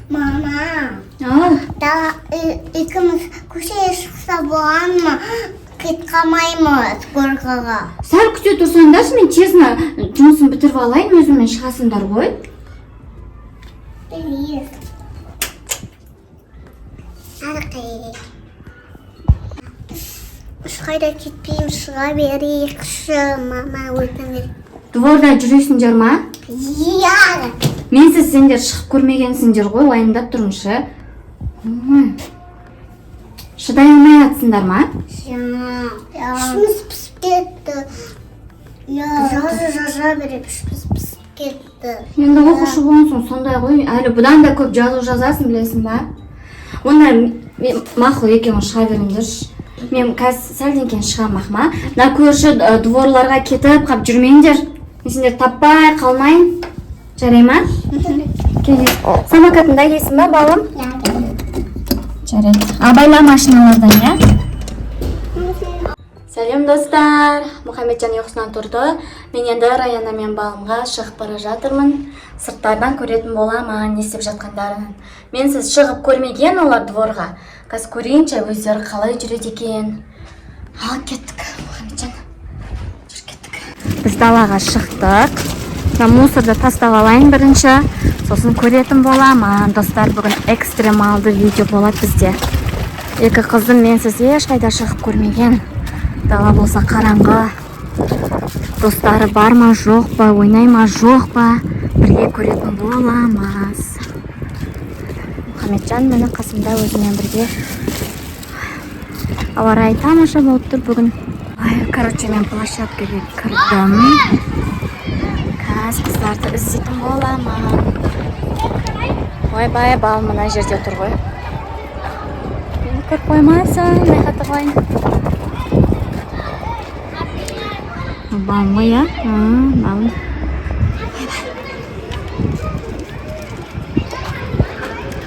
Mama. Daha ikimiz köşeye çıksa boğan mı? Git kalmayız korkağa. Sal küте tursanдаршы, мен честно жұмысын бітіріп алайын, өзіммен шығасыңдар ғой. Biliriz. Arkaya. Şuraya gitmeyeyim, şuraya vereyim. Mama öldürür. Дворда жүресіңдер ма? Ya. Менсіз сендер шығып көрмегенсіңдер ғой, уайымдап тұрмышы. Шыдай алмай атсыңдар ма? Şumuz pısıp gitti. Ya. Жаза беріп, şumuz pısıp gitti. Енді оқушы болсың, сондай ғой. Әлі бұдан да көп жазу жазасың, білесің ба? Онда мақұл екеуің шыға беріңдерші. Мен қазір сәлден кейін шығамақ ма? Мына көрші дворларға кетіп қап жүрмеңдер. Мен сендер таппай қалмайын. Жарай ма? Самокатында келсің ба, балым? Жарайды. Абайла машиналардан, я? Сәлем достар. Мұхаммеджан ұйқысынан тұрды. Мен енді Раяна мен балымға шығып бара жатырмын. Сырттардан көретін боламын, не істеп жатқандарын. Мен сіз шығып көрмеген олар дворға. Қазір көрейінші өздері қалай жүреді екен. Ал кеттік, Мұхаммеджан. Жүр кеттік. Біз далаға шықтық. Мусорды тастап алайын бірінші. Сосын көретін боламын. Достар, бүгін экстремалды видео болады бізде. Екі қызым менсіз ешқайда шығып көрмеген. Дала болса қараңғы. Достары бар ма, жоқ па, ойнай ма, жоқ па, бірге көретін боламыз. Мұхаммеджан мені қасымда өзімен бірге. Ауа райы тамаша болып тұр бүгін. Короче, мен площадкаға кірдім. Қазір қыздарды іздейтін боламын. Ойбай, бал мына жерде тұр ғой. Мені көріп қоймайсың, байқатып қойын. Балым ғой, я? Балым.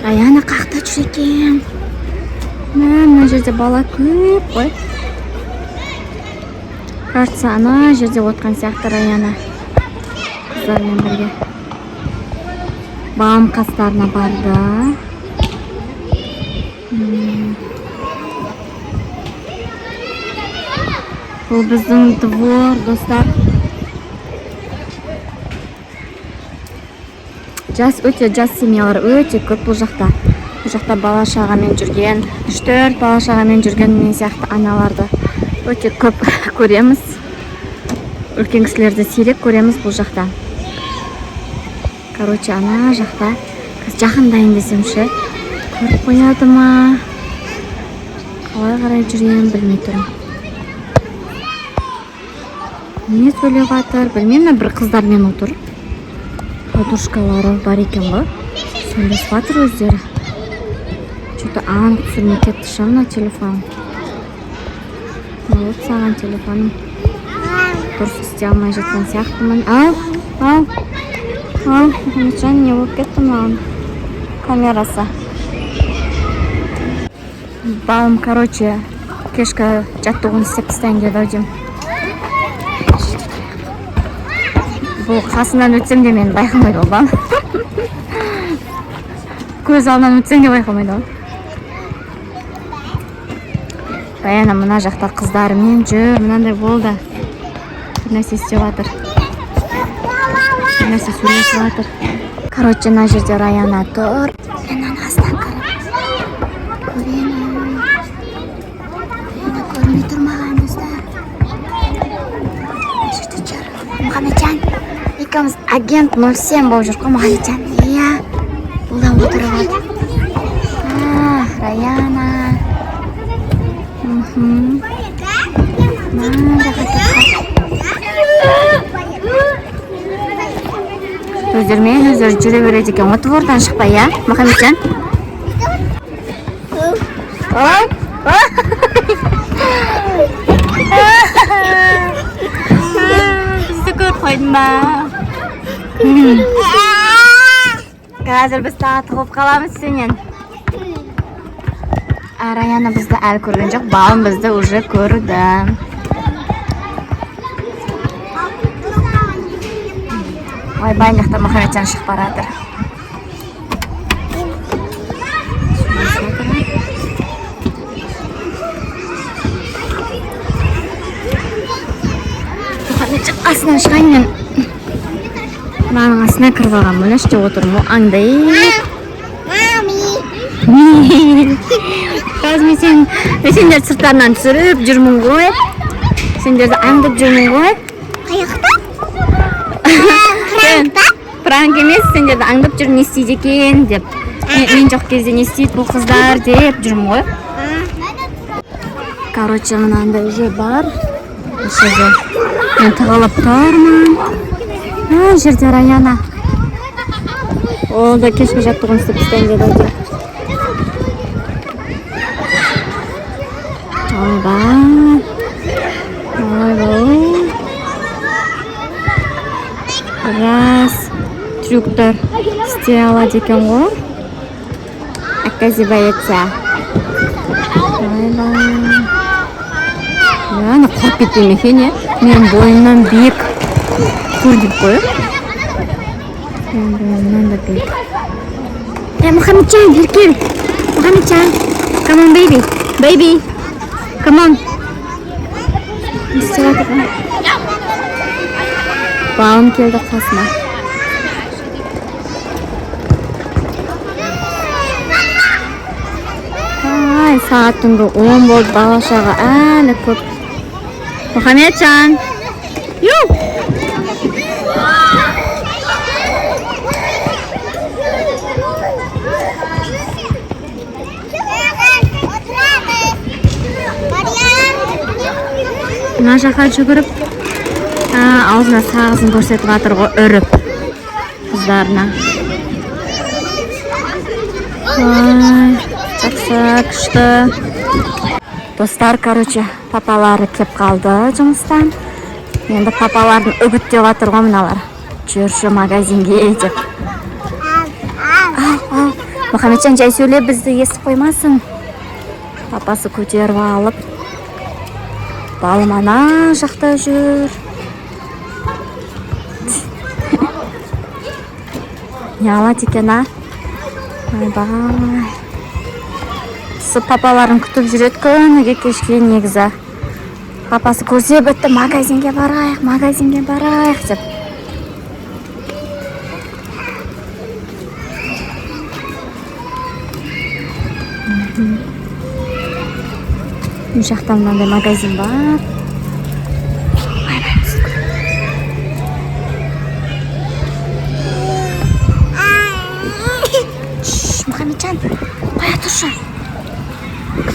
Раяна қақта жүр екен. Мына жерде бала көп қой. Кажется, ана жерде отқан сияқты Раяна. Қыздармен бірге. Балым қастарына барды. Бұл біздің двор, достар. Өте жас семьялар өте көп бұл жақта. Бұл жақта бала шағамен жүрген, 3-4 бала шағамен жүрген мен сияқты аналарды өте көп көреміз. Үлкен кісілерді сирек көреміз бұл жақта. Короче, ана жақта жақындайын десемші, көріп қояды ма? Қалай қарай жүрейін білмей тұрмын. Не сөйлеп жатыр? Білмеймін, бір қыздармен отыр. Подушкалары бар екен ғой. Сөйлесіп жатыр өздері. Что-то анық түсірмей кетті шамна телефон. Вот саған телефоным. Дұрыс істей алмай жатқан сияқтымын. Ал. Мұхаммеджан не болып кетті маған камерасы. Балым, короче, кешкі жаттығуын істеп тастайын деді ау. Бұл қасынан өтсем де мені байқамайды ол балым. Көз алдынан өтсем де байқамайды ол. Раяна мына жақта қыздарымен жүр, мынандай болды. Бір нәрсе істеп жатыр. Бір нәрсе сөйлесіп жатыр. Короче, мына жерде Раяна тұр. Мен анасынан көріп көремін. Раяна көрмей тұрмаған достар. Мына жерде жүр. Мұхаммеджан, екеуміз агент 07 болып жүр ғой, Мұхаммеджан. Иә, бұл да отырып жатыр. Раяна. Өздермен өздері жүре береді екен. Оты ордан шықпай, я? Мұхаммеджан? Бізді көріп қойдың ба? Қазір біз тағы тұғып қаламыз сенен. Раяна бізді әлі көрген жоқ, балым бізді уже көрді. Ойбай, жақта Мұхаммеджан шығып баратыр. астынан шығайын мен. Мынаның астына кіріп алғам. Мына іште отырмын. Аңдай. Қазір мен сендерді сырттарынан түсіріп жүрмін ғой. Сендерді аңдып жүрмін ғой. Қаяқта? Пранк емес, сендерді аңдып жүр, не істейді екен деп. Мен жоқ кезде не істейді бұл қыздар деп жүрмін ғой. Короче, мынандай уже бар. Мен тығылып тұрмын. Жерде Раяна. Ол да кешкі жаттығын істеп істейін деді. Ойбай. Раз трюктар істей алады екен ғой. Оказывается. Ойбай. Яна қорып кетпейм екен, е? Мен бойымнан биік көрдік қой. Мен бойымнан да биік. Мұхаммеджан, бері кел. Мұхаммеджан. Come on, baby. Baby. Come on. Балым келді қасыма. Сағат түнгі 10 болды, бала-шаға әлі көп. Мұхаммеджан. Ю! Мына жаққа жүгіріп, аузына сағызын көрсетіп жатыр ғой, үріп қыздарына. Жақсы, күшті. Достар, короче, папалары кеп қалды жұмыстан. Енді папаларын үгіттеп жатыр ғой мыналар. Жүрші магазинге деп. Мұхаммеджан, жай сөйле, бізді естіп қоймасын. Папасы көтеріп алып. Балым ана жақта жүр. Не алады екен, а? Ойбай. Папаларын күтіп жүреді күніге кешке негізі. Папасы көрсе бітті, магазинге барайық деп. Бұл жақта мынандай магазин бар. Мұхаммеджан, қоя тұршы.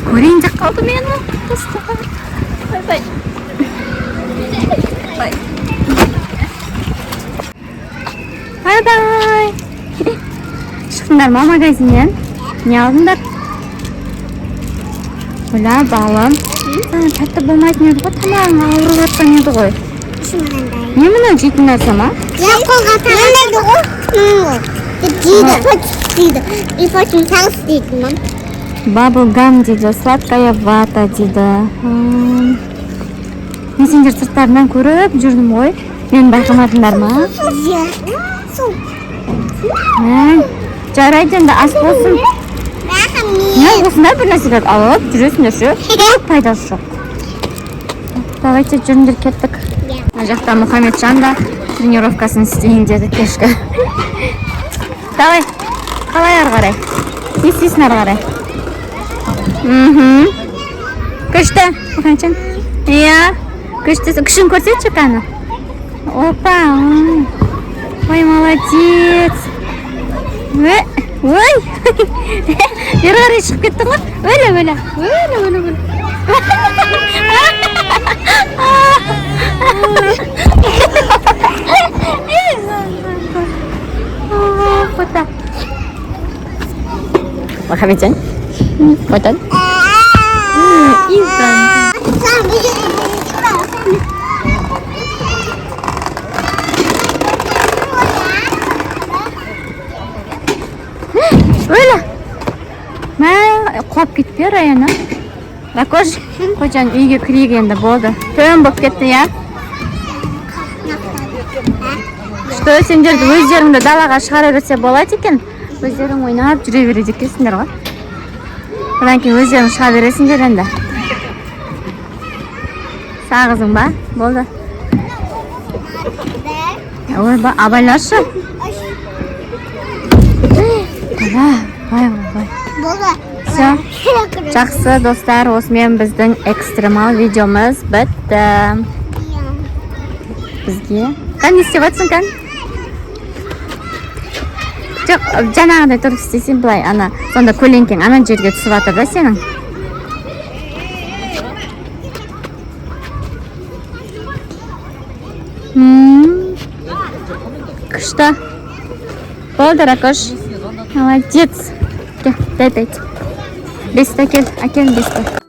Көрейін деп қалды мені. Бай-бай. Бай-бай. Шықтыңдар ма магазиннен? Не алдыңдар? Оля, балым. Тәтті болмайтын еді ғой, тамағың ауырып жатқан еді ғой. Не мұны жейтін нәрсе ма? Қолға тағылады ғой. Дейді. И очень таңсы дейді, мам. Баблгам дейді, сладкая вата дейді. Мен сендер сырттарынан көріп жүрдім ғой. Мен байқамадыңдар ма? Жарайды енді ас болсын. Не осындай бір нәрселерді алып жүресіңдер ше. Пайдасы жоқ. Давайте жүріңдер кеттік. Ана жақта Мұхаммеджан да тренировкасын істейін деді кешкі. Давай, қалай ары қарай? Не істейсің ары қарай? Күшті, Мұхаммеджан. Иә, күштісің. Күшін көрсетші қаны. Опа, ой, молодец. Ой, бері қарай шығып кеттің ғой. Өлі. Фото. Мұхаммеджан, фото. Өлі. Қуап кетпе Раяна. Бақош, қойчан үйге кірейік енді болды. Төмен болып кетті, я? Что, сендерді өздеріңді далаға шығара берсе болады екен? Өздерің ойнап жүре береді екенсіңдер ғой. Одан кейін өздерің шыға бересіңдер енді. Сағызың ба? Болды. Ой, абайлашы. Давай. Болды. Все. Жақсы достар, осымен біздің экстремал видеомыз бітті. Бізге. Қан, не істеп жатсың, Қан? Жоқ, жаңағыдай тұрып істесең былай, ана, сонда көлеңкең ана жерге түсіп жатыр да сенің. Күшті. Болды, Ракош. Молодец. Дай. Бесті әкел, бесті.